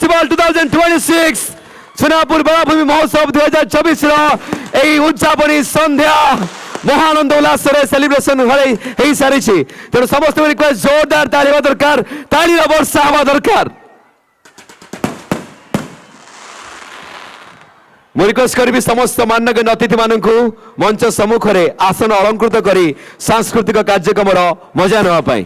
Festival 2026 Sonapur बेलाभूमि महोत्सव 2024 उद्यापनी संध्या महानंद उल्लास celebration हो सारी तेणु समस्त रिक्वेस्ट जोरदार ताली हवा दरकार ताली वर्षा हवा दरकार मु रिक्वेस्ट करी समस्त मानक अतिथि मानक मंच सम्मुख में आसन अलंकृत करी सांस्कृतिक कार्यक्रम मजा नापी।